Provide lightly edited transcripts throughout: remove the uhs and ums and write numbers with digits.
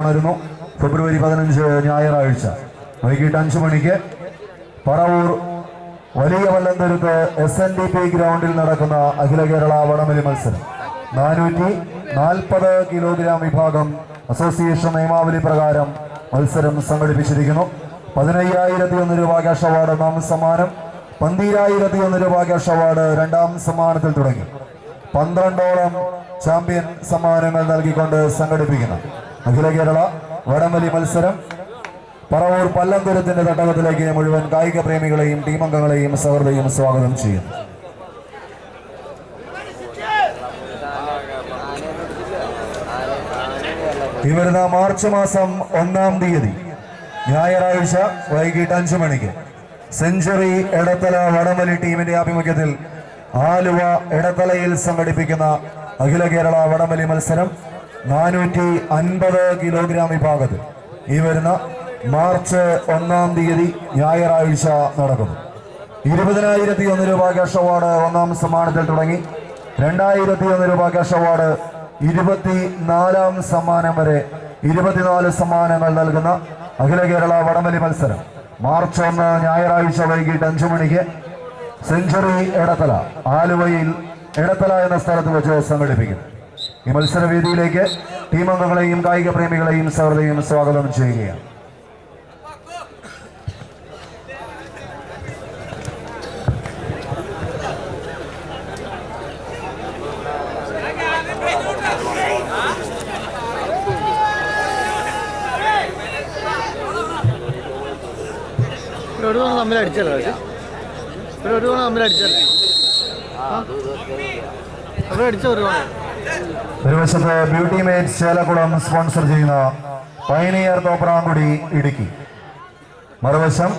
ഫെബ്രുവരി 15 ഞായറാഴ്ച വൈകിട്ട് 5 മണിക്ക് പറവൂർ വലിയ വല്ലന്തുരുത്ത് SNDP ഗ്രൗണ്ടിൽ നടക്കുന്ന അഖില കേരള വടംവലി മത്സരം 440 കിലോഗ്രാം വിഭാഗം അസോസിയേഷൻ നിയമാവലി പ്രകാരം മത്സരം സംഘടിപ്പിച്ചിരിക്കുന്നു. 15,001 രൂപ ക്യാഷ് അവാർഡ് ഒന്നാം സമ്മാനം, 12,001 രൂപ ക്യാഷ് അവാർഡ് രണ്ടാം സമ്മാനത്തിൽ തുടങ്ങി 12ഓളം ചാമ്പ്യൻ സമ്മാനങ്ങൾ നൽകിക്കൊണ്ട് സംഘടിപ്പിക്കുന്ന അഖില കേരള വടംവലി മത്സരം പറവൂർ പല്ലന്തുരത്തിന്റെ തട്ടകത്തിലേക്ക് മുഴുവൻ കായിക പ്രേമികളെയും ടീം അംഗങ്ങളെയും സഹൃദയം സ്വാഗതം ചെയ്യുന്നു. ഈ വരുന്ന മാർച്ച് മാസം 1-ാം തീയതി ഞായറാഴ്ച വൈകിട്ട് 5 മണിക്ക് സെഞ്ചുറി എടത്തല വടംവലി ടീമിന്റെ ആഭിമുഖ്യത്തിൽ ആലുവ എടത്തലയിൽ സംഘടിപ്പിക്കുന്ന അഖില കേരള വടംവലി മത്സരം 450 കിലോഗ്രാം വിഭാഗത്തിൽ ഈ വരുന്ന മാർച്ച് 1-ാം തീയതി ഞായറാഴ്ച നടക്കുന്നു. 20,001 രൂപ ക്യാഷ് അവാർഡ് ഒന്നാം സമ്മാനത്തിൽ തുടങ്ങി 2,001 രൂപ ക്യാഷ് അവാർഡ് 24-ാം സമ്മാനം വരെ 24 സമ്മാനങ്ങൾ നൽകുന്ന അഖില കേരള വടംവലി മത്സരം മാർച്ച് 1 ഞായറാഴ്ച വൈകിട്ട് 5 മണിക്ക് സെഞ്ചുറി എടത്തല ആലുവയിൽ എടത്തല എന്ന സ്ഥലത്ത് വെച്ച് സംഘടിപ്പിക്കും. ഈ മത്സരവേദിയിലേക്ക് ടീം അംഗങ്ങളെയും കായിക പ്രേമികളെയും സഹൃദയം സ്വാഗതം ചെയ്യുകയാണ്. ഒരു വശത്ത് ബ്യൂട്ടി മേറ്റ് ചേലക്കുളം സ്പോൺസർ ചെയ്യുന്ന പയനിയർ തോപ്രാങ്കുടി ഇടുക്കി, മറുവശം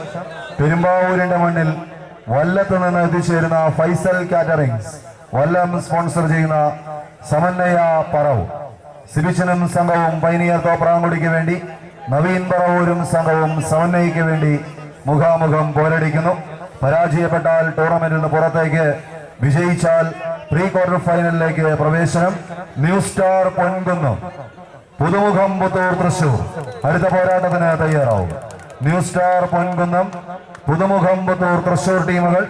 പെരുമ്പാവൂരിന്റെ മണ്ണിൽ വല്ലത്ത് നിന്ന് എത്തിച്ചേരുന്ന ഫൈസൽ കാറ്ററിംഗ്സ് വല്ലം സ്പോൺസർ ചെയ്യുന്ന സമന്വയ പറവൂർ. സിബിച്ചനും സംഘവും പയനിയർ തോപ്രാങ്കുടിക്ക് വേണ്ടി, നവീൻ പറവൂരും സംഘവും സമന്വയയ്ക്ക് വേണ്ടി മുഖാമുഖം പോരടിക്കുന്നു. പരാജയപ്പെട്ടാൽ ടൂർണമെന്റിൽ നിന്ന് പുറത്തേക്ക്, വിജയിച്ചാൽ പ്രീ ക്വാർട്ടർ ഫൈനലിലേക്ക് പ്രവേശനം. ന്യൂ സ്റ്റാർ പൊൻകുന്നം, പുതുമുഖം പുത്തൂർ തൃശൂർ അടുത്ത പോരാട്ടത്തിന് തയ്യാറാവും. ന്യൂ സ്റ്റാർ പൊൻകുന്നം, പുതുമുഖം പുത്തൂർ തൃശൂർ ടീമുകൾ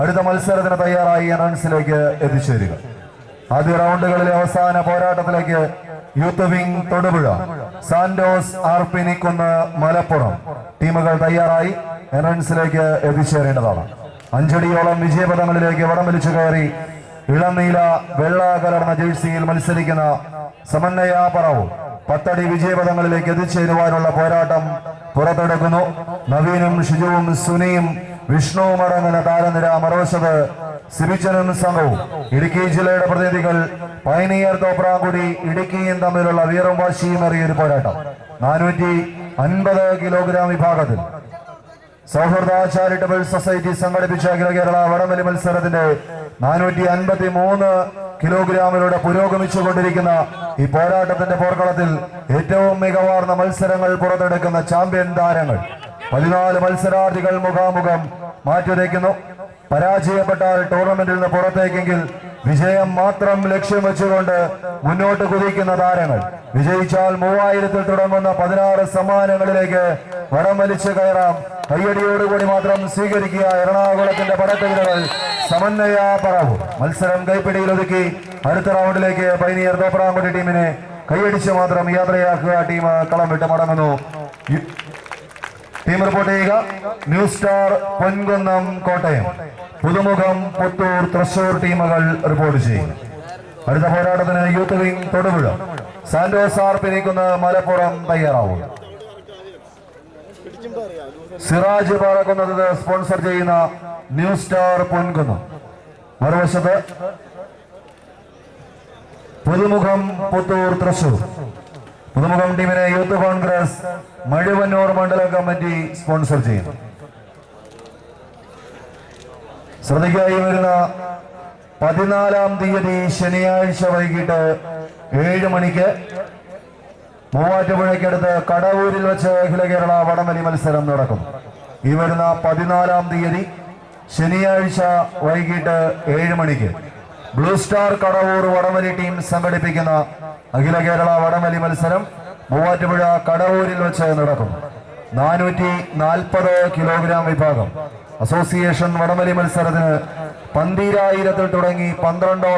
അടുത്ത മത്സരത്തിന് തയ്യാറായി റൺസിലേക്ക് എത്തിച്ചേരുക. ആദ്യ റൗണ്ടുകളിലെ അവസാന പോരാട്ടത്തിലേക്ക് youth wing Thodupuzha, Santos Arpinikkunnu Malappuram ടീമുകൾ തയ്യാറായി റൺസിലേക്ക് എത്തിച്ചേരേണ്ടതാണ്. 5 അടിയോളം വിജയപഥങ്ങളിലേക്ക് വടം വലിച്ചു കയറി ഇളനീല വെള്ള കലർന്ന ജേഴ്സിയിൽ മത്സരിക്കുന്ന സമന്വയ പറവൂർ 10 അടി വിജയപഥങ്ങളിലേക്ക് എത്തിച്ചേരുവാനുള്ള പോരാട്ടം പുറത്തെടുക്കുന്നു. നവീനും ഷിജുവും സുനിയും വിഷ്ണുവും അടങ്ങുന്ന താരനിര. മറുവശത്ത് സിബിച്ചനും സംഘവും ഇടുക്കി ജില്ലയുടെ പ്രതിനിധികൾ പയനിയർ തോപ്രാങ്കുടി ഇടുക്കിയും തമ്മിലുള്ള വീറും വാശിയും ഏറിയൊരു പോരാട്ടം. 450 കിലോഗ്രാം വിഭാഗത്തിൽ സൗഹൃദ ചാരിറ്റബിൾ സൊസൈറ്റി സംഘടിപ്പിച്ച അഖില കേരള വടംവലി മത്സരത്തിന്റെ 453 കിലോഗ്രാമിലൂടെ പുരോഗമിച്ചുകൊണ്ടിരിക്കുന്ന ഈ പോരാട്ടത്തിന്റെ പോർക്കളത്തിൽ ഏറ്റവും മികവാർന്ന മത്സരങ്ങൾ പുറത്തെടുക്കുന്ന ചാമ്പ്യൻ താരങ്ങൾ 14 മത്സരാർത്ഥികൾ മുഖാമുഖം മാറ്റുരയ്ക്കുന്നു. പരാജയപ്പെട്ടാൽ ടൂർണമെന്റിൽ നിന്ന് പുറത്തേക്കെങ്കിൽ വിജയം മാത്രം ലക്ഷ്യം വെച്ചുകൊണ്ട് മുന്നോട്ട് കുതിക്കുന്ന താരങ്ങൾ. വിജയിച്ചാൽ 3000-ൽ തുടങ്ങുന്ന 16 സമ്മാനങ്ങളിലേക്ക് വടം വലിച്ചു കയറാം. കയ്യടിയോടുകൂടി മാത്രം സ്വീകരിക്കുക എറണാകുളത്തിന്റെ പടത്തകിലകൾ സമന്വയ പറവൂർ. മത്സരം കൈപ്പിടിയിൽ ഒതുക്കി അടുത്ത റൗണ്ടിലേക്ക് പയനിയർ തോപ്രാങ്കുടി ടീമിനെ കൈയടിച്ച് മാത്രം യാത്രയാക്കുക. ടീം കളം വിട്ട് മടങ്ങുന്നു. ടീം റിപ്പോർട്ട് ചെയ്യുക: ന്യൂ സ്റ്റാർ പൊൻകുന്നം കോട്ടയം, പുതുമുഖം പുത്തൂർ തൃശൂർ ടീമുകൾ റിപ്പോർട്ട് ചെയ്യും. അടുത്ത പോരാട്ടത്തിന് youth wing Thodupuzha, Santos Arpinikkunnu Malappuram തയ്യാറാവും. സിറാജ് പറക്കുന്നത് സ്പോൺസർ ചെയ്യുന്ന ന്യൂ സ്റ്റാർ പൊൻകുന്നം, മറുവശത്ത് പുതുമുഖം പുത്തൂർ തൃശൂർ. പുതുമുഖം ടീമിനെ യൂത്ത് കോൺഗ്രസ് മഴുവന്നൂർ മണ്ഡലം കമ്മിറ്റി സ്പോൺസർ ചെയ്യുന്നു. ശ്രദ്ധിക്കായി വരുന്ന 14-ാം തീയതി ശനിയാഴ്ച വൈകിട്ട് 7 മണിക്ക് മൂവാറ്റുപുഴയ്ക്കടുത്ത് കടവൂരിൽ വെച്ച് അഖില കേരള വടംവലി മത്സരം നടക്കും. ഈ വരുന്ന 14-ാം തീയതി ശനിയാഴ്ച വൈകിട്ട് 7 മണിക്ക് ബ്ലൂ സ്റ്റാർ കടവൂർ വടംവലി ടീം സംഘടിപ്പിക്കുന്ന അഖില കേരള വടംവലി മത്സരം മൂവാറ്റുപുഴ കടവൂരിൽ വെച്ച് നടക്കും. 440 കിലോഗ്രാം വിഭാഗം അസോസിയേഷൻ വടംവലി മത്സരത്തിന് 12,000 തുടങ്ങി 12